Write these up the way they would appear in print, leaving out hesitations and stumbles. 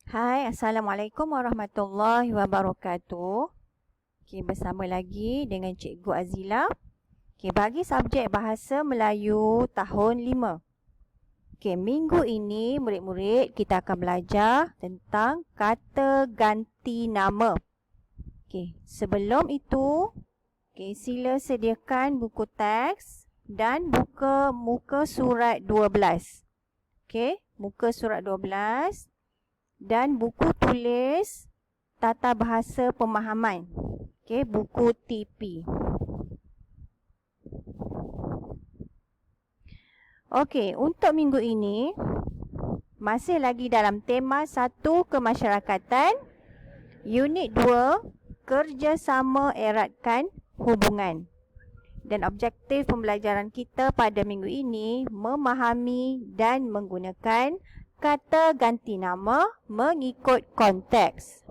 Hai, Assalamualaikum warahmatullahi wabarakatuh. Okay, bersama lagi dengan Cikgu Azila. Okay, bagi subjek Bahasa Melayu tahun 5. Okay, minggu ini murid-murid kita akan belajar tentang kata ganti nama. Okay, sebelum itu, sila sediakan buku teks dan buka muka surat 12. Okay, muka surat 12. Dan buku tulis Tata Bahasa Pemahaman. Okey, buku TP. Okey, untuk minggu ini masih lagi dalam tema 1 kemasyarakatan, unit 2 kerjasama eratkan hubungan. Dan objektif pembelajaran kita pada minggu ini memahami dan menggunakan kata ganti nama mengikut konteks.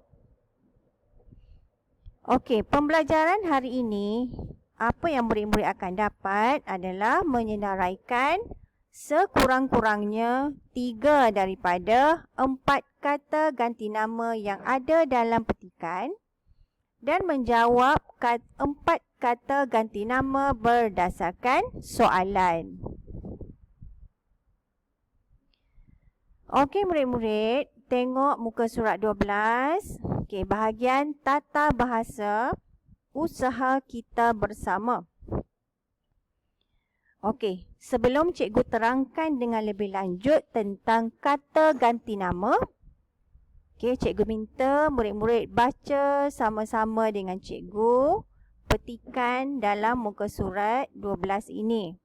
Okey, pembelajaran hari ini, apa yang murid-murid akan dapat adalah menyenaraikan sekurang-kurangnya 3 daripada 4 kata ganti nama yang ada dalam petikan dan menjawab 4 kata ganti nama berdasarkan soalan. Okey murid-murid, tengok muka surat 12. Okey, bahagian tata bahasa usaha kita bersama. Okey, sebelum cikgu terangkan dengan lebih lanjut tentang kata ganti nama, cikgu minta murid-murid baca sama-sama dengan cikgu petikan dalam muka surat 12 ini.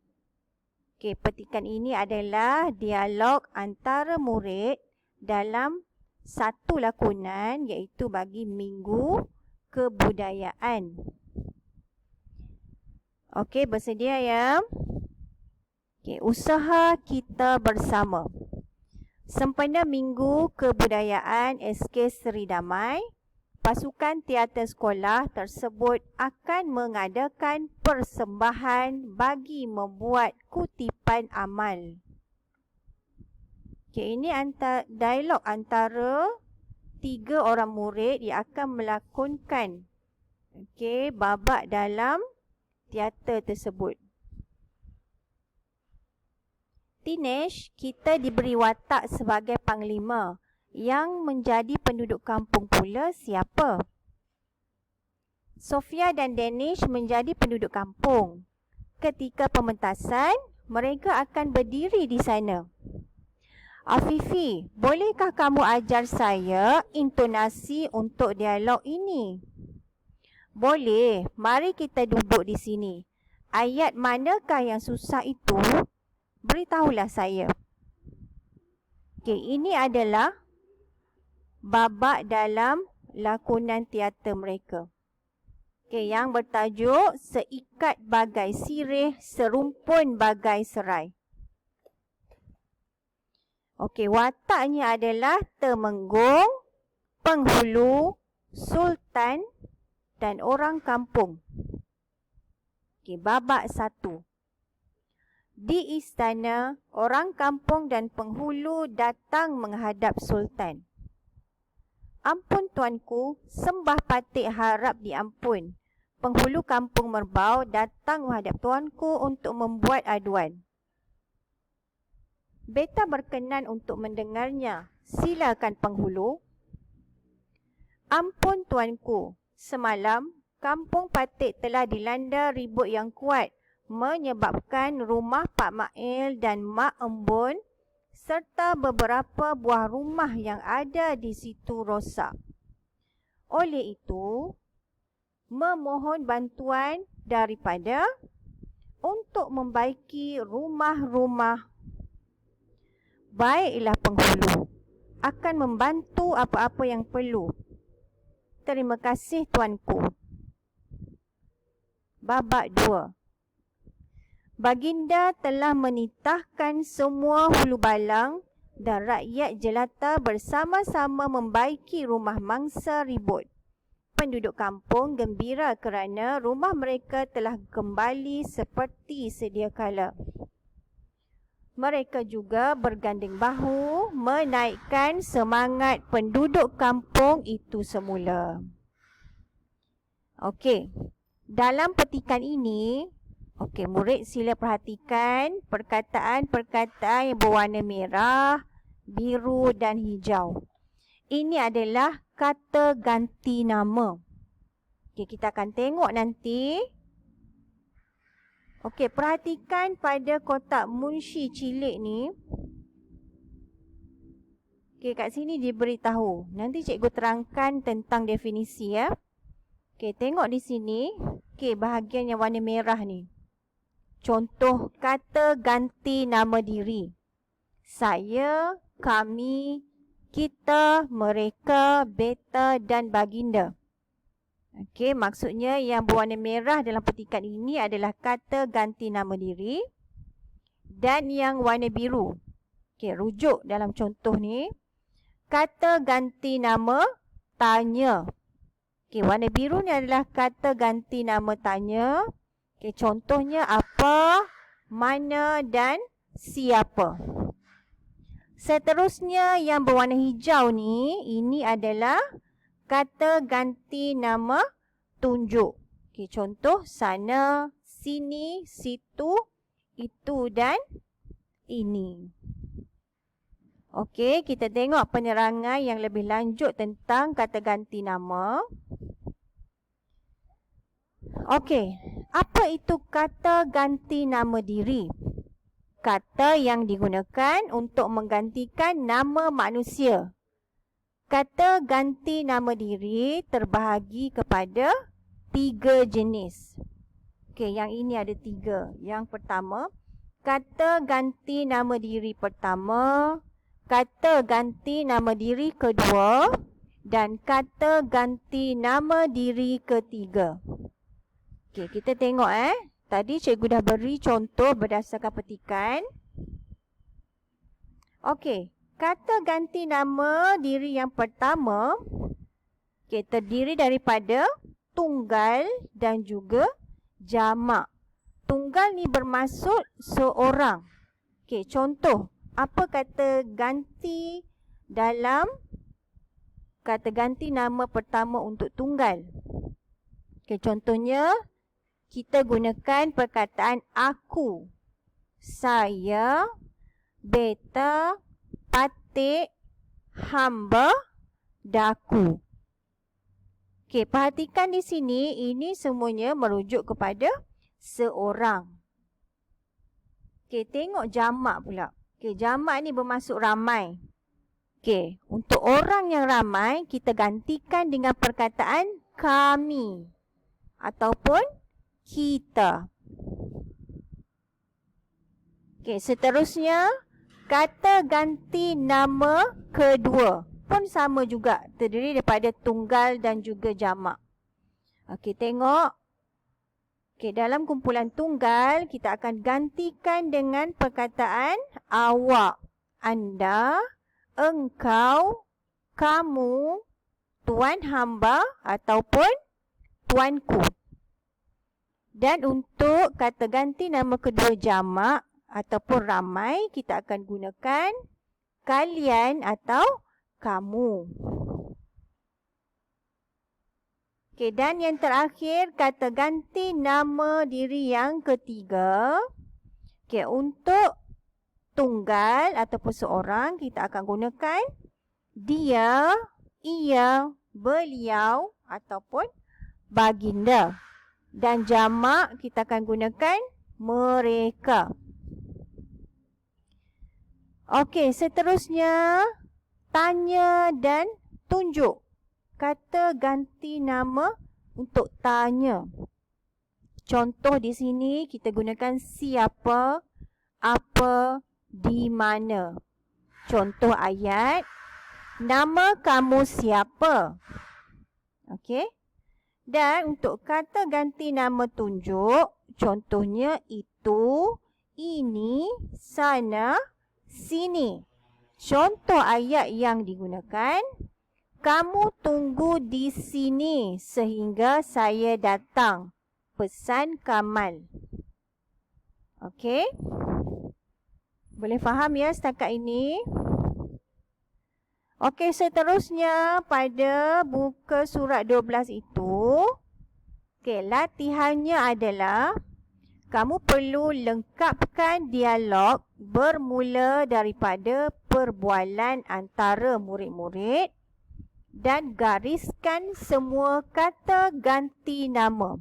Petikan ini adalah dialog antara murid dalam satu lakonan, iaitu bagi Minggu Kebudayaan. Bersedia ya? Usaha kita bersama. Sempena Minggu Kebudayaan SK Seri Damai, pasukan teater sekolah tersebut akan mengadakan persembahan bagi membuat kutipan amal. Ini dialog antara 3 orang murid yang akan melakonkan babak dalam teater tersebut. Tinesh, kita diberi watak sebagai panglima. Yang menjadi penduduk kampung pula siapa? Sofia dan Danish menjadi penduduk kampung. Ketika pementasan, mereka akan berdiri di sana. Afifi, bolehkah kamu ajar saya intonasi untuk dialog ini? Boleh, mari kita duduk di sini. Ayat manakah yang susah itu? Beritahulah saya. Ini adalah babak dalam lakonan teater mereka. Yang bertajuk Seikat Bagai Sirih, Serumpun Bagai Serai. Wataknya adalah Temenggung, Penghulu, Sultan dan orang kampung. Babak 1. Di istana, orang kampung dan penghulu datang menghadap Sultan. Ampun tuanku, sembah patik harap diampun. Penghulu kampung Merbau datang menghadap tuanku untuk membuat aduan. Beta berkenan untuk mendengarnya. Silakan penghulu. Ampun tuanku, semalam kampung patik telah dilanda ribut yang kuat, menyebabkan rumah Pak Mail dan Mak Embun serta beberapa buah rumah yang ada di situ rosak. Oleh itu, memohon bantuan daripada untuk membaiki rumah-rumah. Baiklah penghulu, akan membantu apa-apa yang perlu. Terima kasih tuanku. Babak 2. Baginda telah menitahkan semua hulu balang dan rakyat jelata bersama-sama membaiki rumah mangsa ribut. Penduduk kampung gembira kerana rumah mereka telah kembali seperti sedia kala. Mereka juga berganding bahu menaikkan semangat penduduk kampung itu semula. Okey, dalam petikan ini, murid sila perhatikan perkataan-perkataan yang berwarna merah, biru dan hijau. Ini adalah kata ganti nama. Kita akan tengok nanti. Perhatikan pada kotak munshi cilik ni. Kat sini diberitahu. Nanti cikgu terangkan tentang definisi ya. Tengok di sini. Bahagian yang warna merah ni. Contoh kata ganti nama diri. Saya, kami, kita, mereka, beta dan baginda. Maksudnya yang berwarna merah dalam petikan ini adalah kata ganti nama diri. Dan yang warna biru, rujuk dalam contoh ni, kata ganti nama tanya. Warna biru ni adalah kata ganti nama tanya. Contohnya apa, mana dan siapa. Seterusnya yang berwarna hijau ni, ini adalah kata ganti nama tunjuk. Contoh sana, sini, situ, itu dan ini. Kita tengok penerangan yang lebih lanjut tentang kata ganti nama. Apa itu kata ganti nama diri? Kata yang digunakan untuk menggantikan nama manusia. Kata ganti nama diri terbahagi kepada 3 jenis. Yang ini ada 3. Yang pertama, kata ganti nama diri pertama, kata ganti nama diri kedua, dan kata ganti nama diri ketiga. Kita tengok Tadi cikgu dah beri contoh berdasarkan petikan. Kata ganti nama diri yang pertama terdiri daripada tunggal dan juga jamak. Tunggal ni bermaksud seorang. Contoh, apa kata ganti dalam kata ganti nama pertama untuk tunggal? Contohnya, kita gunakan perkataan aku, saya, beta, patik, hamba, daku. Perhatikan di sini, ini semuanya merujuk kepada seorang. Tengok jamak pula. Jamak ni bermaksud ramai. Untuk orang yang ramai, kita gantikan dengan perkataan kami ataupun kita. Seterusnya, kata ganti nama kedua pun sama juga, terdiri daripada tunggal dan juga jamak. Tengok. Dalam kumpulan tunggal, kita akan gantikan dengan perkataan awak, anda, engkau, kamu, tuan hamba ataupun tuanku. Dan untuk kata ganti nama kedua jamak ataupun ramai, kita akan gunakan kalian atau kamu. Dan yang terakhir, kata ganti nama diri yang ketiga. Untuk tunggal ataupun seorang, kita akan gunakan dia, ia, beliau ataupun baginda. Dan jamak, kita akan gunakan mereka. Seterusnya, tanya dan tunjuk. Kata ganti nama untuk tanya. Contoh di sini kita gunakan siapa, apa, di mana. Contoh ayat, nama kamu siapa? Dan untuk kata ganti nama tunjuk, contohnya itu, ini, sana, sini. Contoh ayat yang digunakan, kamu tunggu di sini sehingga saya datang. Pesan Kamal. Boleh faham ya setakat ini? Okey, seterusnya pada buka surat 12 itu, okey, latihannya adalah kamu perlu lengkapkan dialog bermula daripada perbualan antara murid-murid dan gariskan semua kata ganti nama.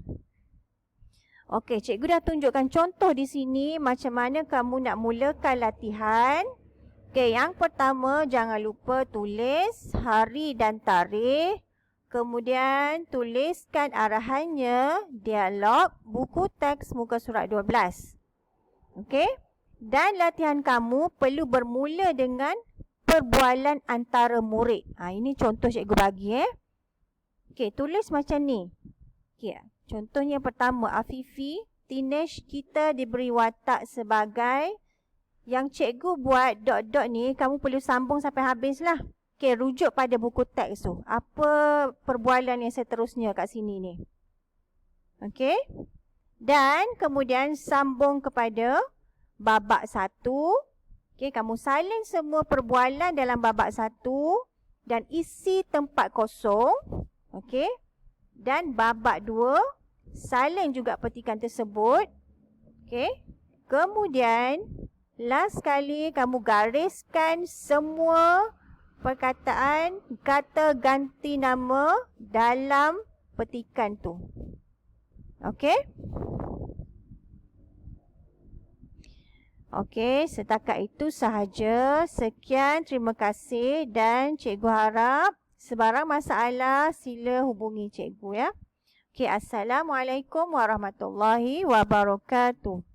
Okey, cikgu dah tunjukkan contoh di sini macam mana kamu nak mulakan latihan. Okey, yang pertama jangan lupa tulis hari dan tarikh. Kemudian tuliskan arahannya, dialog, buku teks muka surat 12. Okey? Dan latihan kamu perlu bermula dengan perbualan antara murid. Ini contoh cikgu bagi. Okey, tulis macam ni. Okey, contohnya pertama, Afifi, teenage kita diberi watak sebagai. Yang cikgu buat dot-dot ni, kamu perlu sambung sampai habis lah. Okey, rujuk pada buku teks tu. Apa perbualan yang seterusnya kat sini ni. Okey. Dan kemudian sambung kepada babak 1. Okey, kamu salin semua perbualan dalam babak 1 dan isi tempat kosong. Okey. Dan babak 2, salin juga petikan tersebut. Okey. Kemudian last sekali kamu gariskan semua perkataan kata ganti nama dalam petikan tu. Okey? Okey, setakat itu sahaja. Sekian, terima kasih dan cikgu harap sebarang masalah sila hubungi cikgu ya. Okey, Assalamualaikum warahmatullahi wabarakatuh.